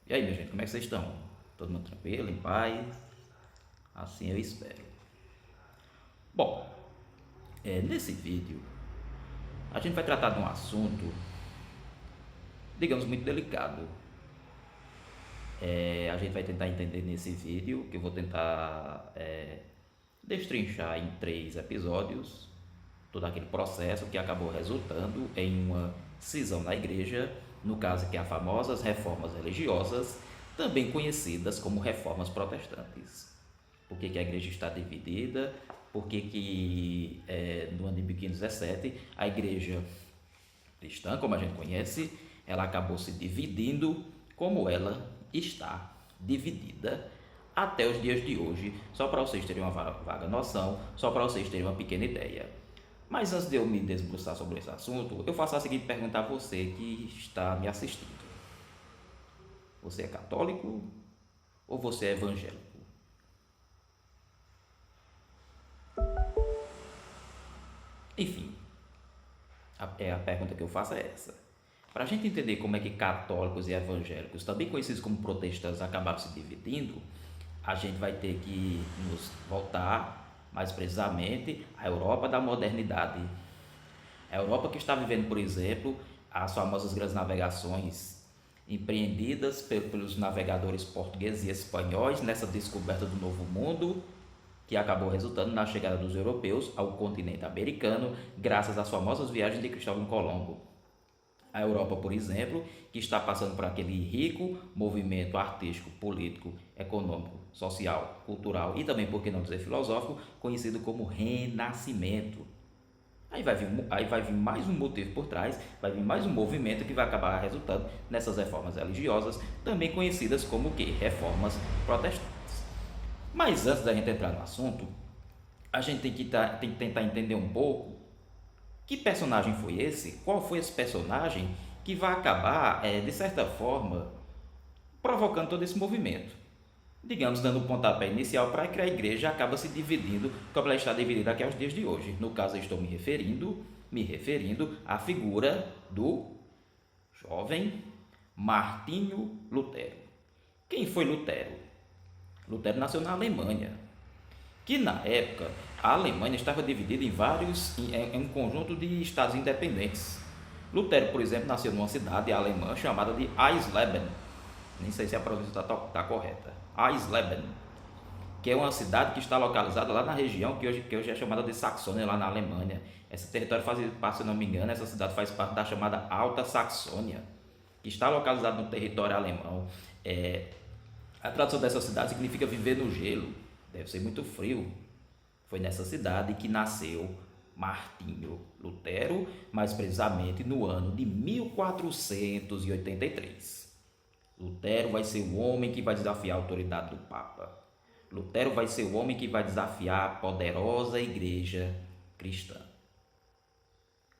E aí, minha gente, como é que vocês estão? Todo mundo tranquilo, em paz? Assim eu espero. Bom, nesse vídeo a gente vai tratar de um assunto, digamos, muito delicado. A gente vai tentar entender nesse vídeo, que eu vou tentar destrinchar em 3 episódios, todo aquele processo que acabou resultando em uma cisão na igreja, no caso que é as famosas reformas religiosas, também conhecidas como reformas protestantes. Por que a igreja está dividida? Por que no ano de 1517 a igreja cristã, como a gente conhece, ela acabou se dividindo como ela está dividida até os dias de hoje, só para vocês terem uma vaga noção, só para vocês terem uma pequena ideia. Mas antes de eu me desbruçar sobre esse assunto, eu faço a seguinte pergunta a você que está me assistindo: você é católico ou você é evangélico? Enfim, a pergunta que eu faço é essa. Para a gente entender como é que católicos e evangélicos, também conhecidos como protestantes, acabaram se dividindo, a gente vai ter que nos voltar mais precisamente à Europa da modernidade. A Europa que está vivendo, por exemplo, as famosas grandes navegações empreendidas pelos navegadores portugueses e espanhóis nessa descoberta do novo mundo, que acabou resultando na chegada dos europeus ao continente americano, graças às famosas viagens de Cristóvão Colombo. A Europa, por exemplo, que está passando por aquele rico movimento artístico, político, econômico, social, cultural e também, por que não dizer, filosófico, conhecido como Renascimento. Aí vai vir mais um motivo por trás, vai vir mais um movimento que vai acabar resultando nessas reformas religiosas, também conhecidas como o quê? Reformas protestantes. Mas antes da gente entrar no assunto, a gente tem que tentar entender um pouco que personagem foi esse, qual foi esse personagem que vai acabar, de certa forma, provocando todo esse movimento. Digamos, dando o pontapé inicial para que a igreja acaba se dividindo, como ela está dividida aqui aos dias de hoje. No caso, eu estou me referindo à figura do jovem Martinho Lutero. Quem foi Lutero? Lutero nasceu na Alemanha, que na época a Alemanha estava dividida em um conjunto de estados independentes. Lutero, por exemplo, nasceu numa cidade alemã chamada de Eisleben, nem sei se a pronúncia está correta, Eisleben, que é uma cidade que está localizada lá na região que hoje é chamada de Saxônia, lá na Alemanha. Esse território faz parte, se não me engano, essa cidade faz parte da chamada Alta Saxônia, que está localizada no território alemão. A tradução dessa cidade significa viver no gelo, deve ser muito frio. Foi nessa cidade que nasceu Martinho Lutero, mais precisamente no ano de 1483. Lutero vai ser o homem que vai desafiar a autoridade do Papa. Lutero vai ser o homem que vai desafiar a poderosa igreja cristã.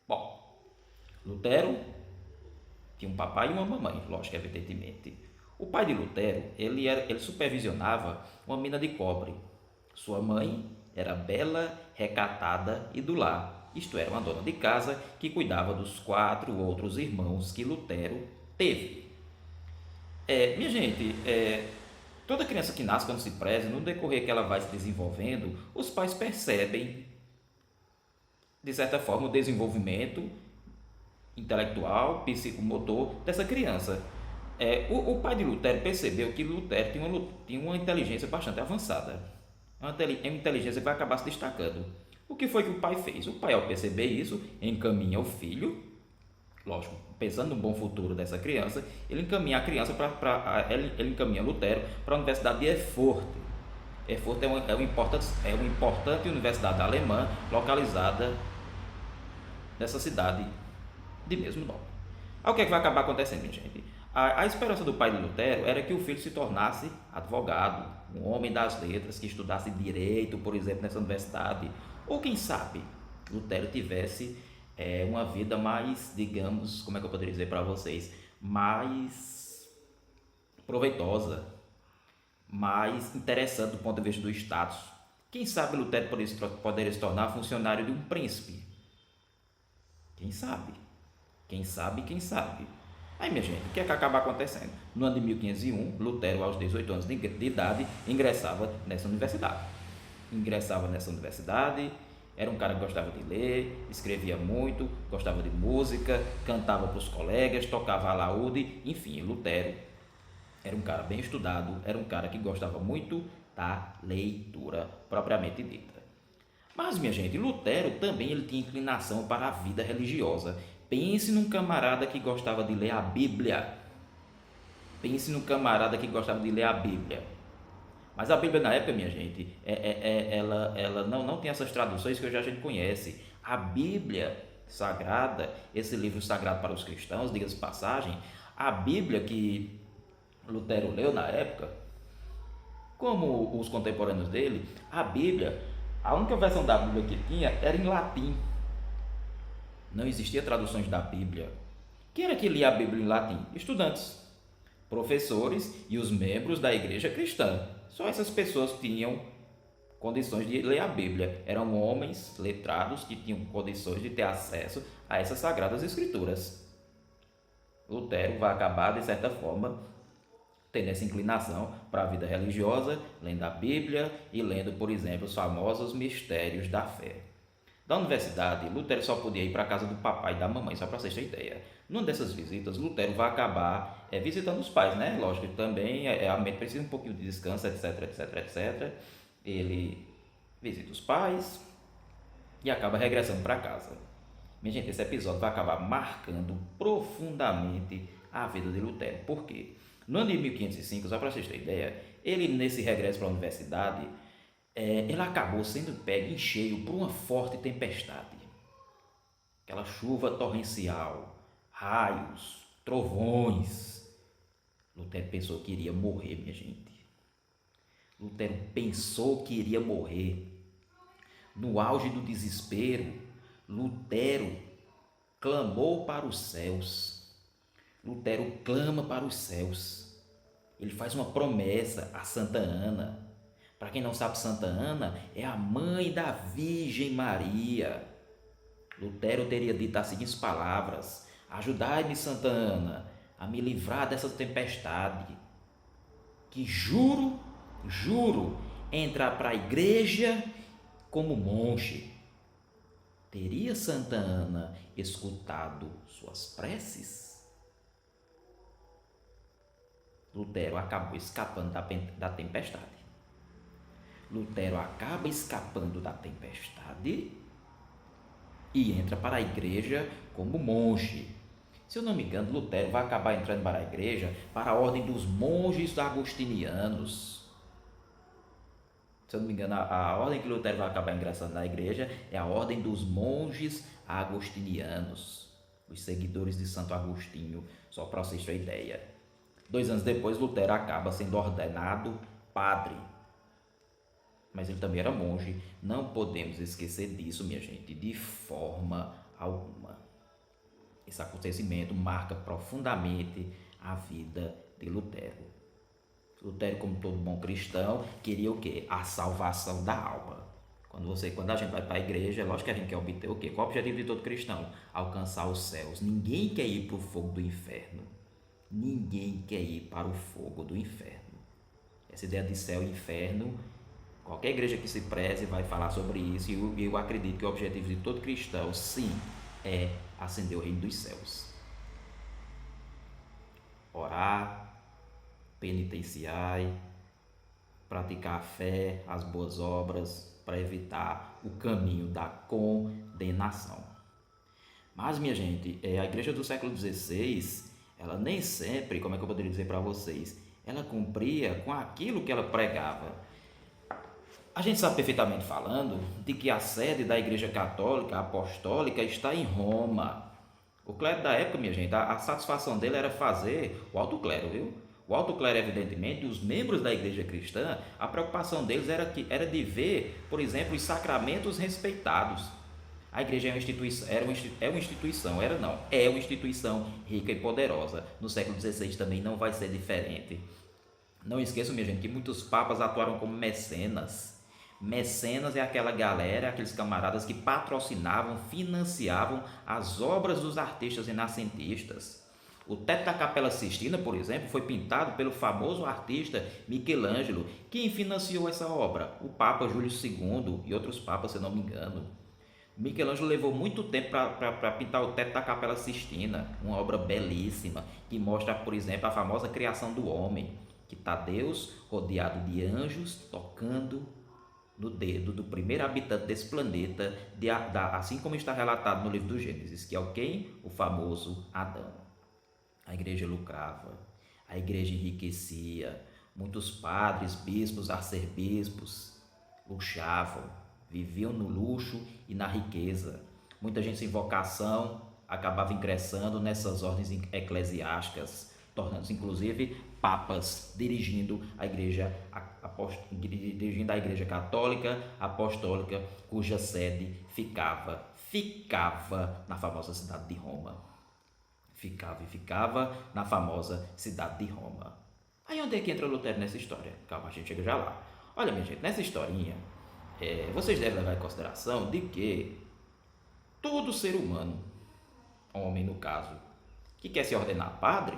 Bom, Lutero tinha um papai e uma mamãe, lógico, evidentemente. O pai de Lutero, ele supervisionava uma mina de cobre. Sua mãe era bela, recatada e do lar, isto era, uma dona de casa que cuidava dos 4 outros irmãos que Lutero teve. Minha gente, toda criança que nasce quando se preze, no decorrer que ela vai se desenvolvendo, os pais percebem, de certa forma, o desenvolvimento intelectual, psicomotor dessa criança. O pai de Lutero percebeu que Lutero tinha uma inteligência bastante avançada, uma inteligência que vai acabar se destacando. O que foi que o pai fez? O pai, ao perceber isso, encaminha o filho, lógico, pensando no bom futuro dessa criança, ele encaminha a criança ele encaminha Lutero para a Universidade de Erfurt. Erfurt é uma importante universidade alemã localizada nessa cidade de mesmo nome. Aí o que é que vai acabar acontecendo, gente? A esperança do pai de Lutero era que o filho se tornasse advogado, um homem das letras, que estudasse direito, por exemplo, nessa universidade. Ou quem sabe, Lutero tivesse uma vida mais, digamos, como é que eu poderia dizer para vocês, mais proveitosa, mais interessante do ponto de vista do status. Quem sabe Lutero poderia se tornar funcionário de um príncipe? Quem sabe? Quem sabe, quem sabe? Aí, minha gente, o que é que acaba acontecendo? No ano de 1501, Lutero, aos 18 anos de idade, ingressava nessa universidade. Era um cara que gostava de ler, escrevia muito, gostava de música, cantava para os colegas, tocava alaúde, enfim, Lutero era um cara bem estudado, era um cara que gostava muito da leitura propriamente dita. Mas, minha gente, Lutero também ele tinha inclinação para a vida religiosa. Pense num camarada que gostava de ler a Bíblia. Pense num camarada que gostava de ler a Bíblia. Mas a Bíblia na época, minha gente, ela não tem essas traduções que hoje a gente conhece. A Bíblia Sagrada, esse livro sagrado para os cristãos, diga-se de passagem, a Bíblia que Lutero leu na época, como os contemporâneos dele, a Bíblia, a única versão da Bíblia que tinha era em latim. Não existia traduções da Bíblia. Quem era que lia a Bíblia em latim? Estudantes, professores e os membros da igreja cristã. Só essas pessoas tinham condições de ler a Bíblia. Eram homens letrados que tinham condições de ter acesso a essas sagradas escrituras. Lutero vai acabar, de certa forma, tendo essa inclinação para a vida religiosa, lendo a Bíblia e lendo, por exemplo, os famosos mistérios da fé. Da universidade, Lutero só podia ir para a casa do papai e da mamãe, só para vocês terem ideia. Numa dessas visitas, Lutero vai acabar visitando os pais, né? Lógico que também a mente precisa um pouquinho de descanso, etc, etc, etc. Ele visita os pais e acaba regressando para casa. Minha gente, esse episódio vai acabar marcando profundamente a vida de Lutero. Por quê? No ano de 1505, só para vocês terem ideia, ele nesse regresso para a universidade, ele acabou sendo pego em cheio por uma forte tempestade. Aquela chuva torrencial, raios, trovões. Lutero pensou que iria morrer, minha gente. Lutero pensou que iria morrer. No auge do desespero, Lutero clamou para os céus. Lutero clama para os céus. Ele faz uma promessa a Santa Ana. Para quem não sabe, Santa Ana é a mãe da Virgem Maria. Lutero teria dito as seguintes palavras: ajudai-me, Santa Ana, a me livrar dessa tempestade, que juro entrar para a igreja como monge. Teria Santa Ana escutado suas preces? Lutero acabou escapando da tempestade. Lutero acaba escapando da tempestade e entra para a igreja como monge. Se eu não me engano, Lutero vai acabar entrando para a igreja, para a ordem dos monges agostinianos. Se eu não me engano, a ordem que Lutero vai acabar ingressando na igreja é a ordem dos monges agostinianos, os seguidores de Santo Agostinho, só para vocês terem ideia. 2 anos depois, Lutero acaba sendo ordenado padre. Mas ele também era monge. Não podemos esquecer disso, minha gente, de forma alguma. Esse acontecimento marca profundamente a vida de Lutero. Lutero, como todo bom cristão, queria o quê? A salvação da alma. Quando a gente vai para a igreja, é lógico que a gente quer obter o quê? Qual é o objetivo de todo cristão? Alcançar os céus. Ninguém quer ir para o fogo do inferno. Ninguém quer ir para o fogo do inferno. Essa ideia de céu e inferno, qualquer igreja que se preze vai falar sobre isso, e eu acredito que o objetivo de todo cristão, sim, é ascender o reino dos céus. Orar, penitenciar, praticar a fé, as boas obras, para evitar o caminho da condenação. Mas, minha gente, a igreja do século XVI, ela nem sempre, como é que eu poderia dizer para vocês, ela cumpria com aquilo que ela pregava. A gente sabe perfeitamente falando de que a sede da Igreja Católica Apostólica está em Roma. O clero da época, minha gente, a satisfação dele era fazer o alto clero, viu? O alto clero, evidentemente, os membros da igreja cristã, a preocupação deles era de ver, por exemplo, os sacramentos respeitados. A igreja é uma instituição rica e poderosa. No século XVI também não vai ser diferente. Não esqueçam, minha gente, que muitos papas atuaram como mecenas. Mecenas é aquela galera, aqueles camaradas que patrocinavam, financiavam as obras dos artistas renascentistas. O teto da Capela Sistina, por exemplo, foi pintado pelo famoso artista Michelangelo. Quem financiou essa obra? O Papa Júlio II e outros papas, se não me engano. Michelangelo levou muito tempo para pintar o teto da Capela Sistina, uma obra belíssima, que mostra, por exemplo, a famosa criação do homem, que está Deus rodeado de anjos, tocando no dedo do primeiro habitante desse planeta, assim como está relatado no livro do Gênesis, que é o quem? O famoso Adão. A igreja lucrava, a igreja enriquecia, muitos padres, bispos, arcebispos luxavam, viviam no luxo e na riqueza. Muita gente sem vocação acabava ingressando nessas ordens eclesiásticas, tornando-se inclusive papas, dirigindo a igreja católica apostólica, cuja sede ficava na famosa cidade de Roma. Ficava na famosa cidade de Roma. Aí onde é que entra Lutero nessa história? Calma, a gente chega já lá. Olha, minha gente, nessa historinha, vocês devem levar em consideração de que todo ser humano, homem no caso, que quer se ordenar padre,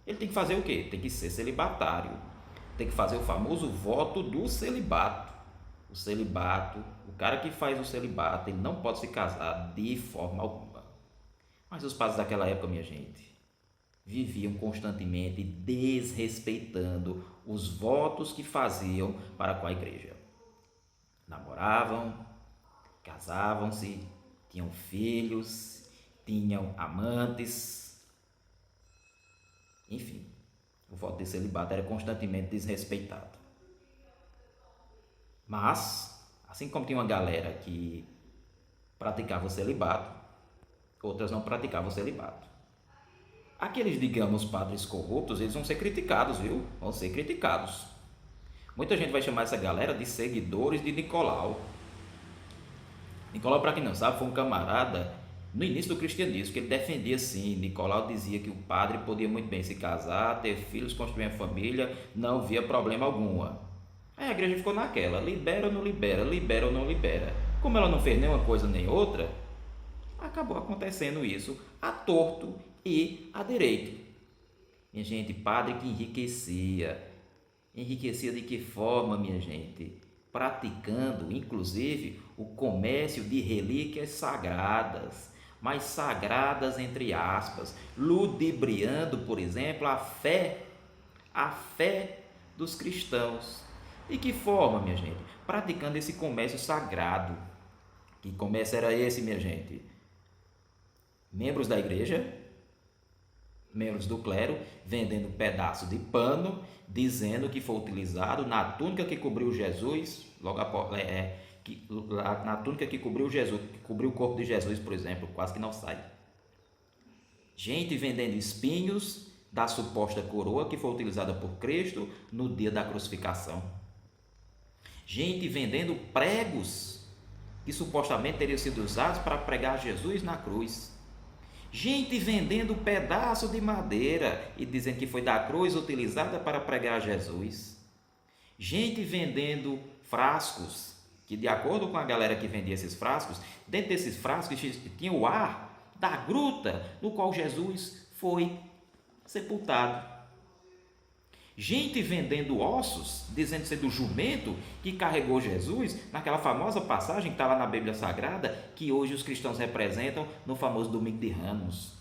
ele tem que fazer o quê? Tem que ser celibatário. Tem que fazer o famoso voto do celibato. O celibato, o cara que faz o celibato, ele não pode se casar de forma alguma. Mas os padres daquela época, minha gente, viviam constantemente desrespeitando os votos que faziam para com a igreja. Namoravam, casavam-se, tinham filhos, tinham amantes. Enfim, o voto de celibato era constantemente desrespeitado. Mas, assim como tinha uma galera que praticava o celibato, outras não praticavam o celibato. Aqueles, digamos, padres corruptos, eles vão ser criticados, viu? Vão ser criticados. Muita gente vai chamar essa galera de seguidores de Nicolau. Nicolau, para quem não sabe, foi um camarada no início do cristianismo, que ele defendia sim. Nicolau dizia que o padre podia muito bem se casar, ter filhos, construir uma família, não havia problema alguma. Aí a igreja ficou naquela, libera ou não libera, libera ou não libera. Como ela não fez nenhuma coisa nem outra, acabou acontecendo isso a torto e a direito. Minha gente, padre que enriquecia. Enriquecia de que forma, minha gente? Praticando, inclusive, o comércio de relíquias sagradas, mas sagradas entre aspas, ludibriando, por exemplo, a fé dos cristãos. De que forma, minha gente? Praticando esse comércio sagrado. Que comércio era esse, minha gente? Membros da igreja, membros do clero, vendendo pedaço de pano, dizendo que foi utilizado na túnica que cobriu Jesus, logo após, na túnica que cobriu Jesus, que cobriu o corpo de Jesus, por exemplo, quase que não sai. Gente vendendo espinhos da suposta coroa que foi utilizada por Cristo no dia da crucificação. Gente vendendo pregos que supostamente teriam sido usados para pregar Jesus na cruz. Gente vendendo pedaço de madeira e dizendo que foi da cruz utilizada para pregar Jesus. Gente vendendo frascos, que de acordo com a galera que vendia esses frascos, dentro desses frascos tinha o ar da gruta no qual Jesus foi sepultado. Gente vendendo ossos, dizendo ser do jumento que carregou Jesus, naquela famosa passagem que está lá na Bíblia Sagrada, que hoje os cristãos representam no famoso Domingo de Ramos.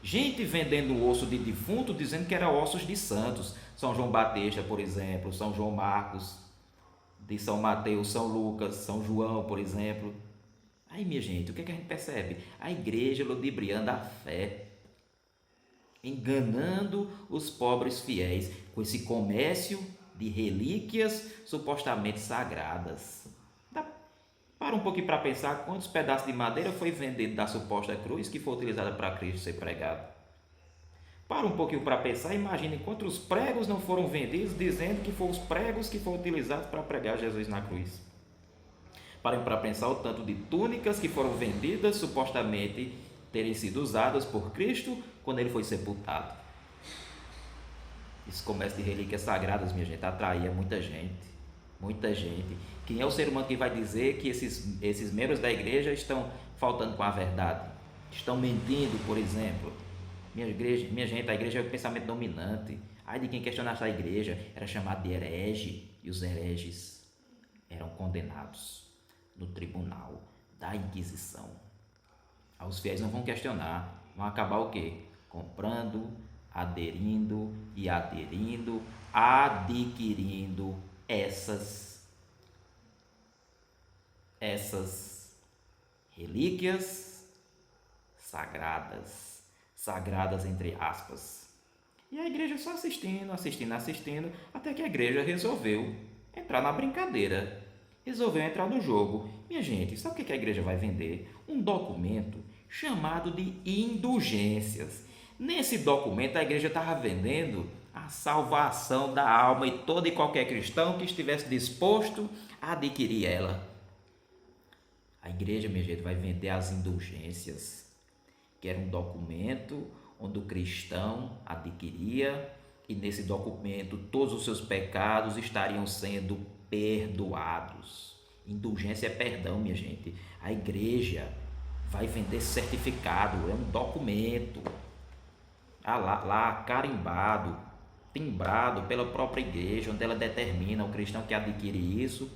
Gente vendendo osso de defunto, dizendo que eram ossos de santos. São João Batista, por exemplo, São João Marcos, de São Mateus, São Lucas, São João, por exemplo. Aí, minha gente, o que a gente percebe? A igreja ludibriando a fé, enganando os pobres fiéis com esse comércio de relíquias supostamente sagradas. Para um pouquinho para pensar quantos pedaços de madeira foi vendido da suposta cruz que foi utilizada para Cristo ser pregado. Para um pouquinho para pensar, imagine quantos pregos não foram vendidos dizendo que foram os pregos que foram utilizados para pregar Jesus na cruz. Parem para pensar o tanto de túnicas que foram vendidas supostamente terem sido usadas por Cristo quando ele foi sepultado. Esse comércio de relíquias sagradas, minha gente, atraía muita gente. Muita gente. Quem é o ser humano que vai dizer que esses membros da igreja estão faltando com a verdade? Estão mentindo, por exemplo? Minha gente, a igreja é o pensamento dominante. Ai de quem questionasse a igreja, era chamado de herege, e os hereges eram condenados no tribunal da Inquisição. Os fiéis não vão questionar, vão acabar o quê? Comprando, aderindo e aderindo, adquirindo essas relíquias sagradas entre aspas. E a igreja só assistindo, até que a igreja resolveu entrar na brincadeira, resolveu entrar no jogo. Minha gente, sabe o que a igreja vai vender? Um documento chamado de indulgências. Nesse documento a igreja estava vendendo a salvação da alma e todo e qualquer cristão que estivesse disposto a adquirir ela. A igreja, minha gente, vai vender as indulgências, que era um documento onde o cristão adquiria, e nesse documento todos os seus pecados estariam sendo perdoados. Indulgência é perdão, minha gente. A igreja vai vender certificado, é um documento lá carimbado, timbrado pela própria igreja, onde ela determina o cristão que adquire isso,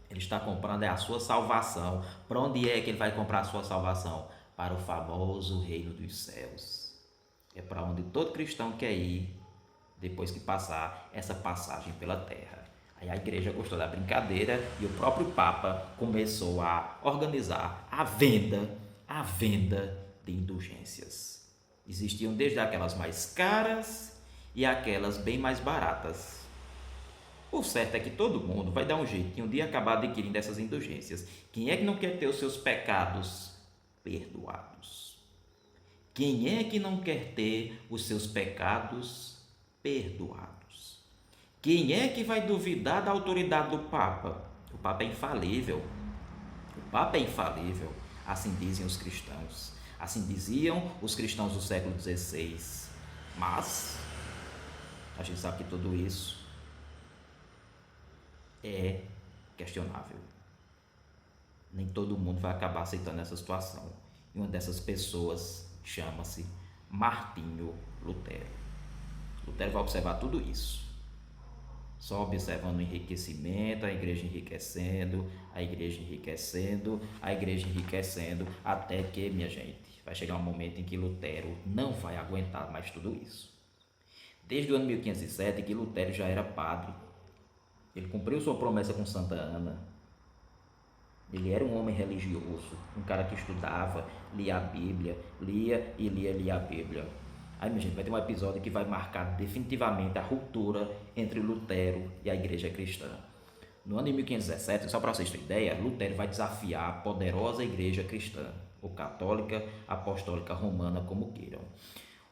ele está comprando a sua salvação. Para onde é que ele vai comprar a sua salvação? Para o famoso reino dos céus. É para onde todo cristão quer ir depois que passar essa passagem pela terra. Aí a igreja gostou da brincadeira e o próprio Papa começou a organizar a venda de indulgências. Existiam desde aquelas mais caras e aquelas bem mais baratas. O certo é que todo mundo vai dar um jeitinho de acabar adquirindo essas indulgências. Quem é que não quer ter os seus pecados perdoados? Quem é que não quer ter os seus pecados perdoados? Quem é que vai duvidar da autoridade do Papa? O Papa é infalível. O Papa é infalível. Assim dizem os cristãos. Assim diziam os cristãos do século XVI. Mas a gente sabe que tudo isso é questionável. Nem todo mundo vai acabar aceitando essa situação. E uma dessas pessoas chama-se Martinho Lutero. Lutero vai observar tudo isso. Só observando o enriquecimento, a igreja enriquecendo, até que, minha gente, vai chegar um momento em que Lutero não vai aguentar mais tudo isso. Desde o ano 1507, que Lutero já era padre. Ele cumpriu sua promessa com Santa Ana. Ele era um homem religioso, um cara que estudava, lia a Bíblia, lia a Bíblia. Aí, minha gente, vai ter um episódio que vai marcar definitivamente a ruptura entre Lutero e a igreja cristã. No ano de 1517, só para vocês terem ideia, Lutero vai desafiar a poderosa igreja cristã, ou católica, apostólica, romana, como queiram.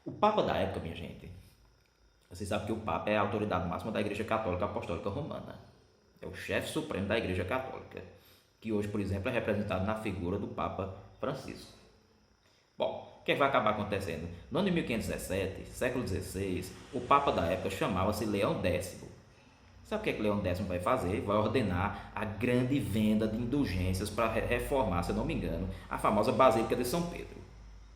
O Papa da época, minha gente, vocês sabem que o Papa é a autoridade máxima da igreja católica apostólica romana. É o chefe supremo da igreja católica, que hoje, por exemplo, é representado na figura do Papa Francisco. Bom, o que vai acabar acontecendo? No ano de 1517, século XVI, o Papa da época chamava-se Leão X. Sabe o que Leão X vai fazer? Vai ordenar a grande venda de indulgências para reformar, se eu não me engano, a famosa Basílica de São Pedro.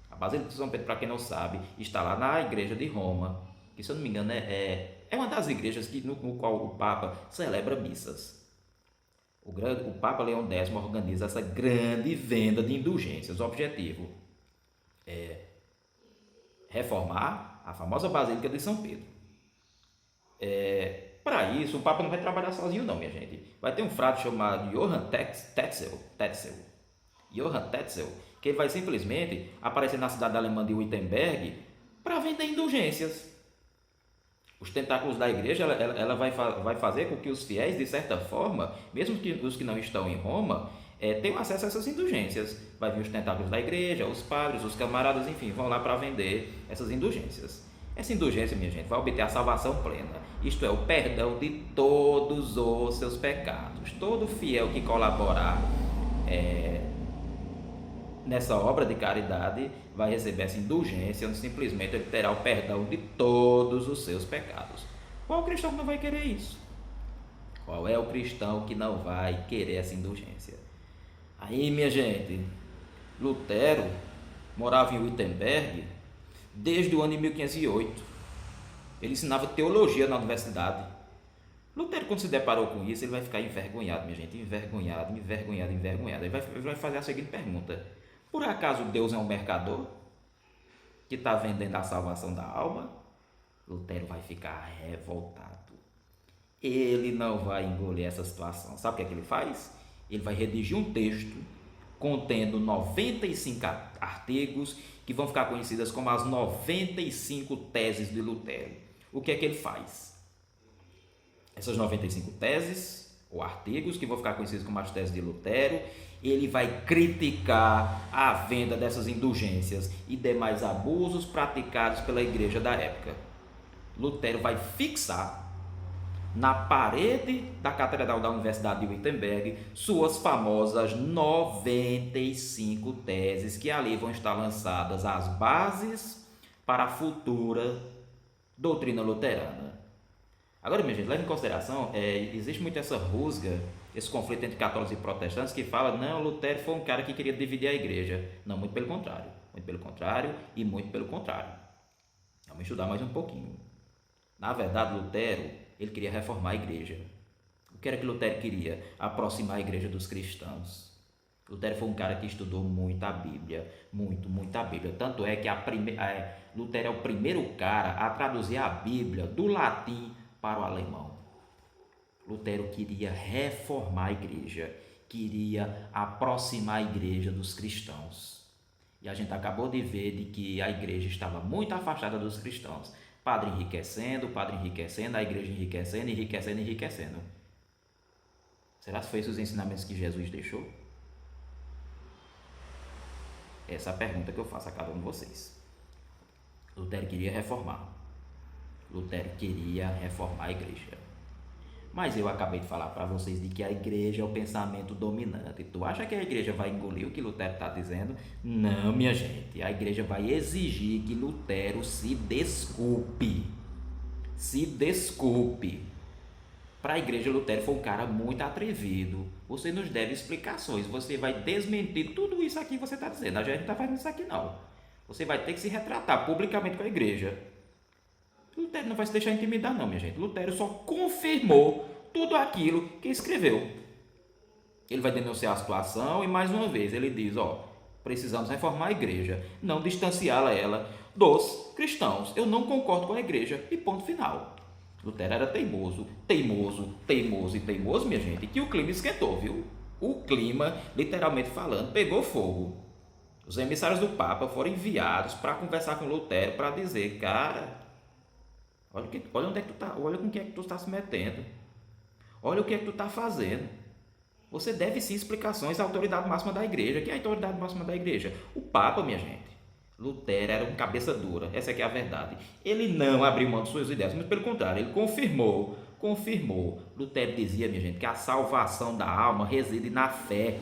A Basílica de São Pedro, para quem não sabe, está lá na igreja de Roma, que, se eu não me engano, é uma das igrejas no qual o Papa celebra missas. O Papa Leão X organiza essa grande venda de indulgências. O objetivo é reformar a famosa Basílica de São Pedro. Para isso, o Papa não vai trabalhar sozinho não, minha gente. Vai ter um frade chamado Johann Tetzel, que ele vai simplesmente aparecer na cidade alemã de Wittenberg para vender indulgências. Os tentáculos da igreja, ela vai fazer com que os fiéis, de certa forma, mesmo que os que não estão em Roma, tenham acesso a essas indulgências. Vai vir os tentáculos da igreja, os padres, os camaradas, enfim, vão lá para vender essas indulgências. Essa indulgência, minha gente, vai obter a salvação plena, isto é, o perdão de todos os seus pecados. Todo fiel que colaborar nessa obra de caridade vai receber essa indulgência, onde simplesmente ele terá o perdão de todos os seus pecados. Qual cristão que não vai querer isso? Qual é o cristão que não vai querer essa indulgência? Aí, minha gente, Lutero morava em Wittenberg, desde o ano de 1508. Ele ensinava teologia na universidade. Lutero, quando se deparou com isso, ele vai ficar envergonhado, minha gente, envergonhado. Ele vai fazer a seguinte pergunta: por acaso Deus é um mercador que está vendendo a salvação da alma? Lutero vai ficar revoltado. Ele não vai engolir essa situação. Sabe o que é que ele faz? Ele vai redigir um texto contendo 95 artigos que vão ficar conhecidas como as 95 teses de Lutero. O que é que ele faz? Essas 95 teses ou artigos que vão ficar conhecidos como as teses de Lutero, ele vai criticar a venda dessas indulgências e demais abusos praticados pela igreja da época. Lutero vai fixar na parede da Catedral da Universidade de Wittenberg suas famosas 95 teses, que ali vão estar lançadas as bases para a futura doutrina luterana. Agora, minha gente, leve em consideração, existe muito essa rusga, esse conflito entre católicos e protestantes que fala, não, Lutero foi um cara que queria dividir a igreja. Não, muito pelo contrário. Vamos estudar mais um pouquinho. Na verdade, Lutero, ele queria reformar a igreja. O que era que Lutero queria? Aproximar a igreja dos cristãos. Lutero foi um cara que estudou muito a Bíblia, muita Bíblia. Tanto é que Lutero é o primeiro cara a traduzir a Bíblia do latim para o alemão. Lutero queria reformar a igreja, queria aproximar a igreja dos cristãos. E a gente acabou de ver de que a igreja estava muito afastada dos cristãos. Padre enriquecendo, a igreja enriquecendo. Será que foi esses os ensinamentos que Jesus deixou? Essa é a pergunta que eu faço a cada um de vocês. Lutero queria reformar a igreja. Mas eu acabei de falar para vocês de que a igreja é o pensamento dominante. Tu acha que a igreja vai engolir o que Lutero está dizendo? Não, minha gente. A igreja vai exigir que Lutero se desculpe. Para a igreja, Lutero foi um cara muito atrevido. Você nos deve explicações. Você vai desmentir tudo isso aqui que você está dizendo. A gente não está fazendo isso aqui, não. Você vai ter que se retratar publicamente com a igreja. Lutero não vai se deixar intimidar, não, minha gente. Lutero só confirmou tudo aquilo que escreveu. Ele vai denunciar a situação e, mais uma vez, ele diz, precisamos reformar a igreja, não distanciá-la dos cristãos. Eu não concordo com a igreja e ponto final. Lutero era teimoso, minha gente, que o clima esquentou, viu? O clima, literalmente falando, pegou fogo. Os emissários do Papa foram enviados para conversar com Lutero, para dizer, cara, olha onde é que tu tá, olha com o que é que tu está se metendo, olha o que é que tu está fazendo. Você deve sim explicações à autoridade máxima da igreja. Quem é a autoridade máxima da igreja? O Papa, minha gente. Lutero era um cabeça dura, essa aqui é a verdade. Ele não abriu mão de suas ideias, mas pelo contrário, ele confirmou. Lutero dizia, minha gente, que a salvação da alma reside na fé.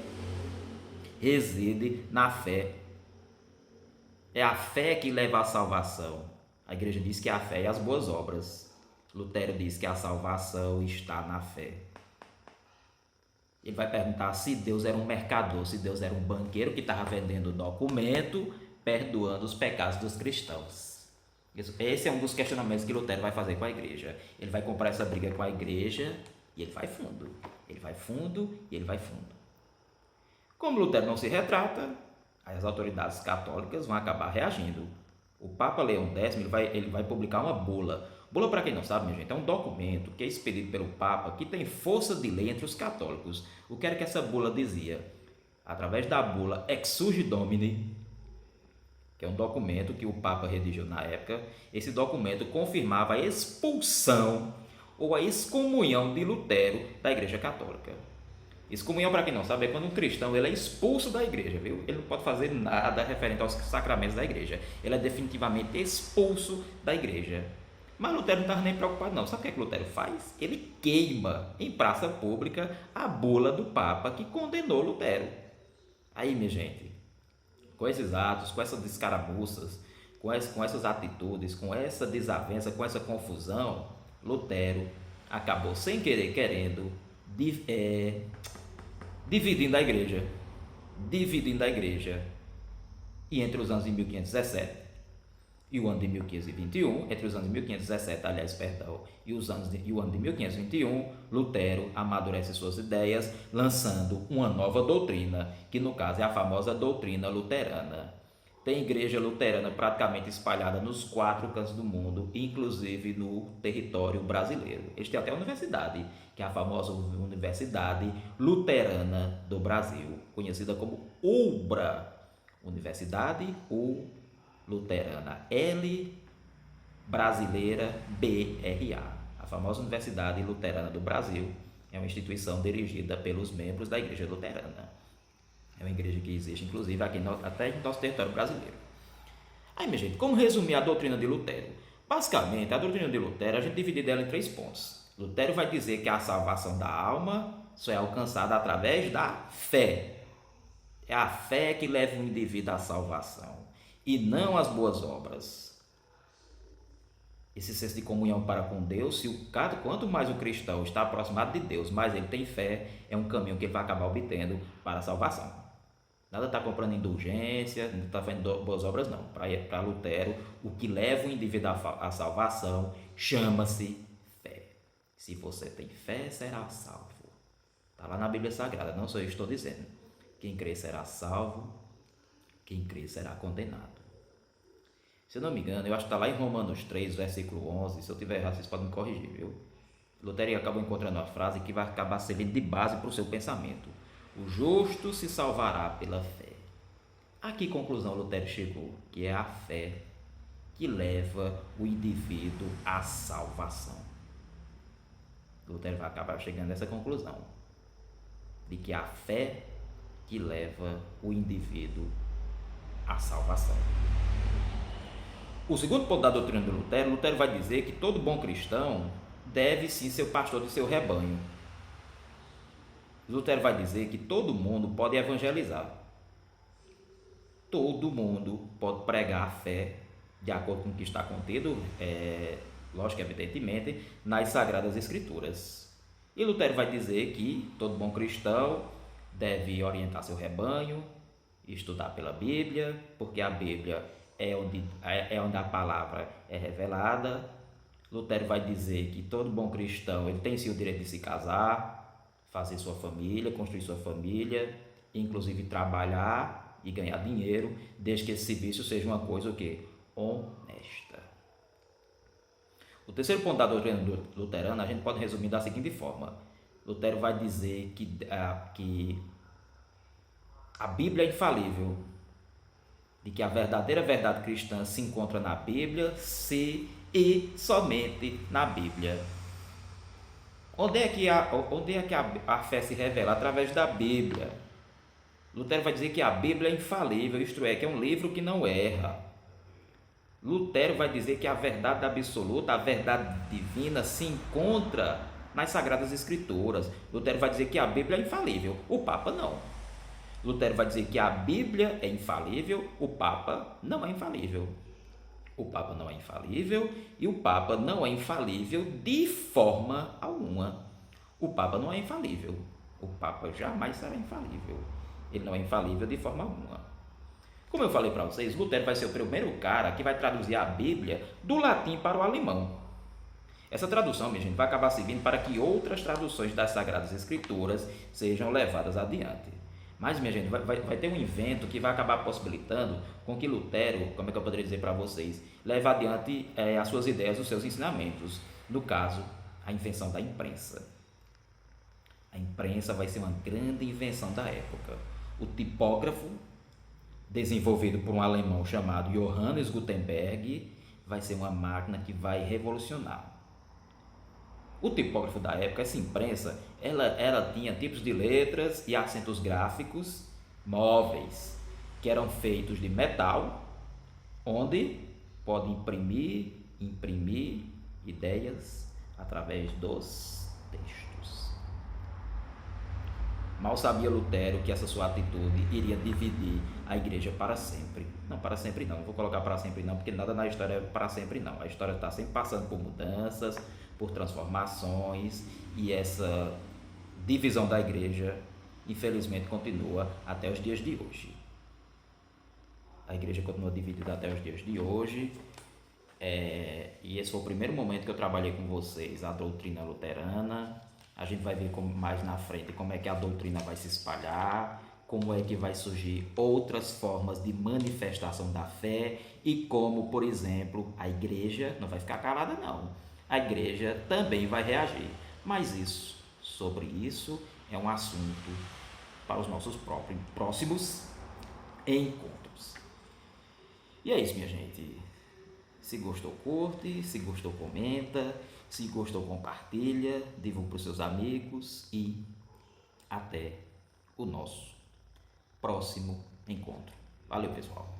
É a fé que leva à salvação. A igreja diz que é a fé e as boas obras. Lutero diz que a salvação está na fé. Ele vai perguntar se Deus era um mercador, se Deus era um banqueiro que estava vendendo documento, perdoando os pecados dos cristãos. Esse é um dos questionamentos que Lutero vai fazer com a igreja. Ele vai comprar essa briga com a igreja e ele vai fundo. Como Lutero não se retrata, as autoridades católicas vão acabar reagindo. O Papa Leão X ele vai publicar uma bula. Bula, para quem não sabe, minha gente, é um documento que é expedido pelo Papa, que tem força de lei entre os católicos. O que era que essa bula dizia? Através da bula Exsurge Domini, que é um documento que o Papa redigiu na época, esse documento confirmava a expulsão ou a excomunhão de Lutero da Igreja Católica. Excomunhão, para quem não sabe, é quando um cristão ele é expulso da igreja, viu? Ele não pode fazer nada referente aos sacramentos da igreja. Ele é definitivamente expulso da igreja. Mas Lutero não estava nem preocupado, não. Sabe o que Lutero faz? Ele queima em praça pública a bula do Papa que condenou Lutero. Aí, minha gente, com esses atos, com essas escaramuças, com essas atitudes, com essa desavença, com essa confusão, Lutero acabou, sem querer, querendo, dividindo a igreja. E entre os anos de 1517 e o ano de 1521, entre os anos de 1517, aliás, perdão, e o ano de 1521, Lutero amadurece suas ideias, lançando uma nova doutrina, que no caso é a famosa doutrina luterana. Tem igreja luterana praticamente espalhada nos 4 cantos do mundo, inclusive no território brasileiro. Eles têm até a universidade, que é a famosa Universidade Luterana do Brasil, conhecida como UBRA, Universidade Luterana, L brasileira BRA. A famosa Universidade Luterana do Brasil é uma instituição dirigida pelos membros da Igreja Luterana. É uma igreja que existe, inclusive, aqui até no nosso território brasileiro. Aí, minha gente, como resumir a doutrina de Lutero? Basicamente, a doutrina de Lutero, a gente divide ela em 3 pontos. Lutero vai dizer que a salvação da alma só é alcançada através da fé. É a fé que leva o indivíduo à salvação, e não as boas obras. Esse senso de comunhão para com Deus, quanto mais o cristão está aproximado de Deus, mais ele tem fé, é um caminho que ele vai acabar obtendo para a salvação. Nada está comprando indulgência, não está fazendo boas obras, não. Para Lutero, o que leva o indivíduo à salvação chama-se fé. Se você tem fé, será salvo. Está lá na Bíblia Sagrada, não sou eu que estou dizendo. Quem crê será salvo, quem crê será condenado. Se eu não me engano, eu acho que está lá em Romanos 3, versículo 11. Se eu tiver errado, vocês podem me corrigir, viu? Lutero acabou encontrando uma frase que vai acabar servindo de base para o seu pensamento. O justo se salvará pela fé. A que conclusão Lutero chegou? Que é a fé que leva o indivíduo à salvação. Lutero vai acabar chegando a essa conclusão, de que a fé que leva o indivíduo à salvação. O segundo ponto da doutrina de Lutero, Lutero vai dizer que todo bom cristão deve sim ser o pastor de seu rebanho. Lutero vai dizer que todo mundo pode evangelizar. Todo mundo pode pregar a fé de acordo com o que está contido, lógico, evidentemente, nas Sagradas Escrituras. E Lutero vai dizer que todo bom cristão deve orientar seu rebanho, estudar pela Bíblia, porque a Bíblia é onde a palavra é revelada. Lutero vai dizer que todo bom cristão ele tem sim o direito de se casar, fazer sua família, construir sua família, inclusive trabalhar e ganhar dinheiro, desde que esse serviço seja uma coisa honesta. O terceiro ponto da doutrina luterana a gente pode resumir da seguinte forma. Lutero vai dizer que a Bíblia é infalível, de que a verdadeira verdade cristã se encontra na Bíblia, e somente na Bíblia. Onde é que a fé se revela? Através da Bíblia. Lutero vai dizer que a Bíblia é infalível, isto é, que é um livro que não erra. Lutero vai dizer que a verdade absoluta, a verdade divina, se encontra nas Sagradas Escrituras. Lutero vai dizer que a Bíblia é infalível, o Papa não. Lutero vai dizer que a Bíblia é infalível, o Papa não é infalível. O Papa não é infalível e o Papa não é infalível de forma alguma. O Papa não é infalível. O Papa jamais será infalível. Ele não é infalível de forma alguma. Como eu falei para vocês, Lutero vai ser o primeiro cara que vai traduzir a Bíblia do latim para o alemão. Essa tradução, minha gente, vai acabar servindo para que outras traduções das Sagradas Escrituras sejam levadas adiante. Mas, minha gente, vai ter um evento que vai acabar possibilitando com que Lutero, como é que eu poderia dizer para vocês, leve adiante as suas ideias, os seus ensinamentos. No caso, a invenção da imprensa. A imprensa vai ser uma grande invenção da época. O tipógrafo, desenvolvido por um alemão chamado Johannes Gutenberg, vai ser uma máquina que vai revolucionar. O tipógrafo da época, essa imprensa, ela tinha tipos de letras e acentos gráficos móveis, que eram feitos de metal, onde pode imprimir ideias através dos textos. Mal sabia Lutero que essa sua atitude iria dividir a igreja para sempre. Não, para sempre não vou colocar para sempre não, porque nada na história é para sempre não. A história está sempre passando por mudanças, por transformações, e essa divisão da igreja, infelizmente, continua até os dias de hoje. A igreja continua dividida até os dias de hoje. E esse foi o primeiro momento que eu trabalhei com vocês, a doutrina luterana. A gente vai ver mais na frente como é que a doutrina vai se espalhar, como é que vai surgir outras formas de manifestação da fé e como, por exemplo, a igreja não vai ficar calada não. A igreja também vai reagir. Mas sobre isso, é um assunto para os nossos próximos encontros. E é isso, minha gente. Se gostou, curte. Se gostou, comenta. Se gostou, compartilha. Divulgue para os seus amigos. E até o nosso próximo encontro. Valeu, pessoal.